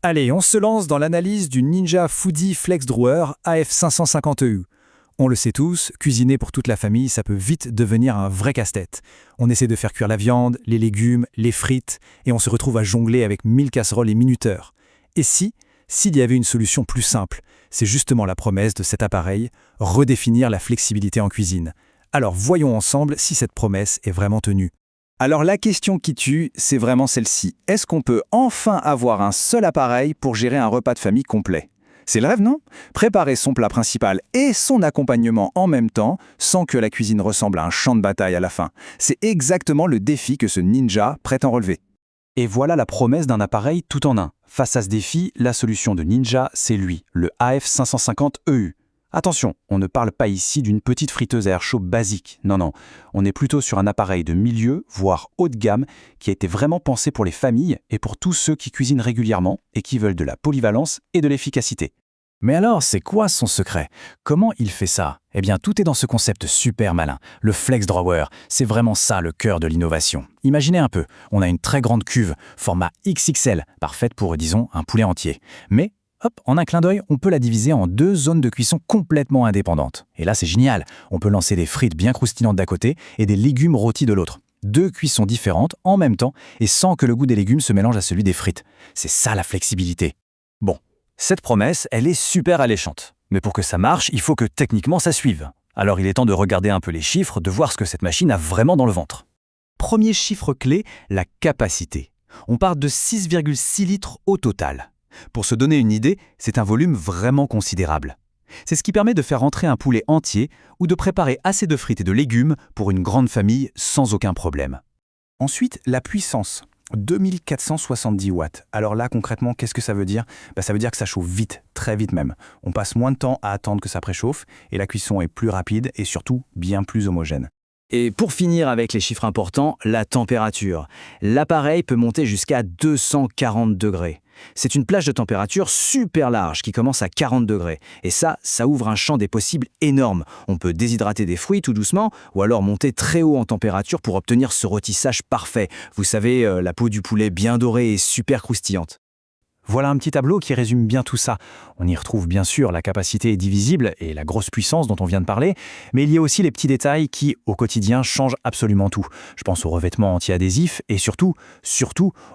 Allez, on se lance dans l'analyse du Ninja Foodi Flex Drawer AF550EU. On le sait tous, cuisiner pour toute la famille, ça peut vite devenir un vrai casse-tête. On essaie de faire cuire la viande, les légumes, les frites, et on se retrouve à jongler avec 1000 casseroles et minuteurs. Et s'il y avait une solution plus simple, c'est justement la promesse de cet appareil, redéfinir la flexibilité en cuisine. Alors voyons ensemble si cette promesse est vraiment tenue. Alors la question qui tue, c'est vraiment celle-ci. Est-ce qu'on peut enfin avoir un seul appareil pour gérer un repas de famille complet ? C'est le rêve, non ? Préparer son plat principal et son accompagnement en même temps, sans que la cuisine ressemble à un champ de bataille à la fin. C'est exactement le défi que ce Ninja prétend relever. Et voilà la promesse d'un appareil tout en un. Face à ce défi, la solution de Ninja, c'est lui, le AF550EU. Attention, on ne parle pas ici d'une petite friteuse à air chaud basique. Non, on est plutôt sur un appareil de milieu, voire haut de gamme, qui a été vraiment pensé pour les familles et pour tous ceux qui cuisinent régulièrement et qui veulent de la polyvalence et de l'efficacité. Mais alors, c'est quoi son secret? Comment il fait ça? Eh bien, tout est dans ce concept super malin. Le Flex Drawer, c'est vraiment ça le cœur de l'innovation. Imaginez un peu, on a une très grande cuve, format XXL, parfaite pour, disons, un poulet entier. Mais, hop, en un clin d'œil, on peut la diviser en 2 zones de cuisson complètement indépendantes. Et là, c'est génial. On peut lancer des frites bien croustillantes d'un côté et des légumes rôtis de l'autre. 2 cuissons différentes en même temps et sans que le goût des légumes se mélange à celui des frites. C'est ça la flexibilité. Bon. Cette promesse, elle est super alléchante. Mais pour que ça marche, il faut que techniquement ça suive. Alors il est temps de regarder un peu les chiffres, de voir ce que cette machine a vraiment dans le ventre. Premier chiffre clé, la capacité. On part de 6,6 litres au total. Pour se donner une idée, c'est un volume vraiment considérable. C'est ce qui permet de faire rentrer un poulet entier ou de préparer assez de frites et de légumes pour une grande famille sans aucun problème. Ensuite, la puissance. 2470 watts. Alors là, concrètement, qu'est-ce que ça veut dire ? Ça veut dire que ça chauffe vite, très vite même. On passe moins de temps à attendre que ça préchauffe et la cuisson est plus rapide et surtout bien plus homogène. Et pour finir avec les chiffres importants, la température. L'appareil peut monter jusqu'à 240 degrés. C'est une plage de température super large qui commence à 40 degrés. Et ça ouvre un champ des possibles énorme. On peut déshydrater des fruits tout doucement ou alors monter très haut en température pour obtenir ce rôtissage parfait. Vous savez, la peau du poulet bien dorée et super croustillante. Voilà un petit tableau qui résume bien tout ça. On y retrouve bien sûr la capacité indivisible et la grosse puissance dont on vient de parler, mais il y a aussi les petits détails qui, au quotidien, changent absolument tout. Je pense aux revêtements anti-adhésifs et surtout,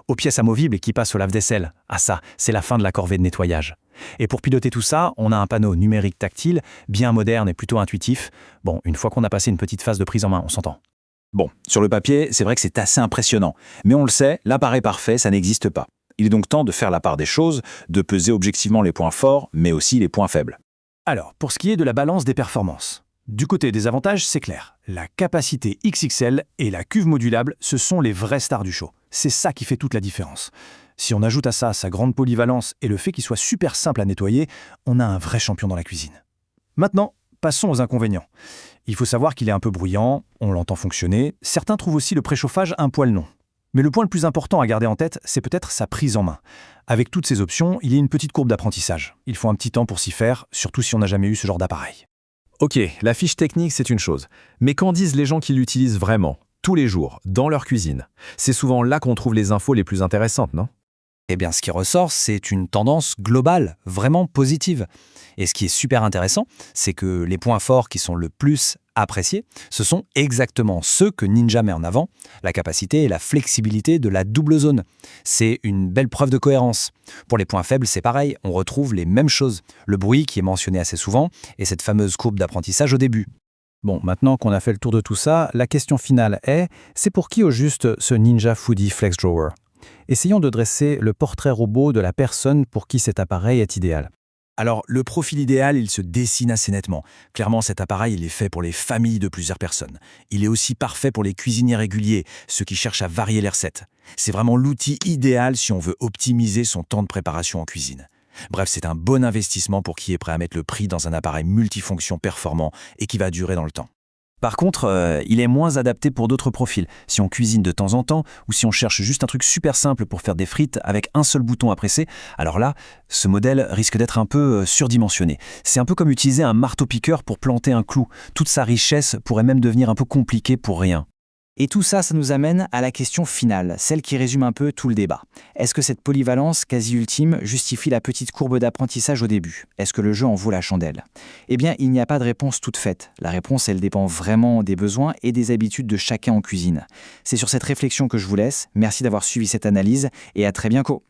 aux pièces amovibles qui passent au lave-vaisselle. Ah ça, c'est la fin de la corvée de nettoyage. Et pour piloter tout ça, on a un panneau numérique tactile, bien moderne et plutôt intuitif. Bon, une fois qu'on a passé une petite phase de prise en main, on s'entend. Bon, sur le papier, c'est vrai que c'est assez impressionnant. Mais on le sait, l'appareil parfait, ça n'existe pas. Il est donc temps de faire la part des choses, de peser objectivement les points forts, mais aussi les points faibles. Alors, pour ce qui est de la balance des performances, du côté des avantages, c'est clair. La capacité XXL et la cuve modulable, ce sont les vraies stars du show. C'est ça qui fait toute la différence. Si on ajoute à ça sa grande polyvalence et le fait qu'il soit super simple à nettoyer, on a un vrai champion dans la cuisine. Maintenant, passons aux inconvénients. Il faut savoir qu'il est un peu bruyant, on l'entend fonctionner. Certains trouvent aussi le préchauffage un poil long. Mais le point le plus important à garder en tête, c'est peut-être sa prise en main. Avec toutes ces options, il y a une petite courbe d'apprentissage. Il faut un petit temps pour s'y faire, surtout si on n'a jamais eu ce genre d'appareil. Ok, la fiche technique, c'est une chose. Mais qu'en disent les gens qui l'utilisent vraiment, tous les jours, dans leur cuisine? C'est souvent là qu'on trouve les infos les plus intéressantes, non ? Eh bien, ce qui ressort, c'est une tendance globale, vraiment positive. Et ce qui est super intéressant, c'est que les points forts qui sont le plus appréciés, ce sont exactement ceux que Ninja met en avant, la capacité et la flexibilité de la double zone. C'est une belle preuve de cohérence. Pour les points faibles, c'est pareil, on retrouve les mêmes choses. Le bruit qui est mentionné assez souvent et cette fameuse courbe d'apprentissage au début. Bon, maintenant qu'on a fait le tour de tout ça, la question finale est, c'est pour qui au juste ce Ninja Foodi Flex Drawer ? Essayons de dresser le portrait robot de la personne pour qui cet appareil est idéal. Alors, le profil idéal, il se dessine assez nettement. Clairement, cet appareil, il est fait pour les familles de plusieurs personnes. Il est aussi parfait pour les cuisiniers réguliers, ceux qui cherchent à varier les recettes. C'est vraiment l'outil idéal si on veut optimiser son temps de préparation en cuisine. Bref, c'est un bon investissement pour qui est prêt à mettre le prix dans un appareil multifonction performant et qui va durer dans le temps. Par contre, il est moins adapté pour d'autres profils. Si on cuisine de temps en temps ou si on cherche juste un truc super simple pour faire des frites avec un seul bouton à presser, alors là, ce modèle risque d'être un peu surdimensionné. C'est un peu comme utiliser un marteau-piqueur pour planter un clou. Toute sa richesse pourrait même devenir un peu compliquée pour rien. Et tout ça, ça nous amène à la question finale, celle qui résume un peu tout le débat. Est-ce que cette polyvalence quasi ultime justifie la petite courbe d'apprentissage au début? Est-ce que le jeu en vaut la chandelle? Eh bien, il n'y a pas de réponse toute faite. La réponse, elle dépend vraiment des besoins et des habitudes de chacun en cuisine. C'est sur cette réflexion que je vous laisse. Merci d'avoir suivi cette analyse et à très bientôt.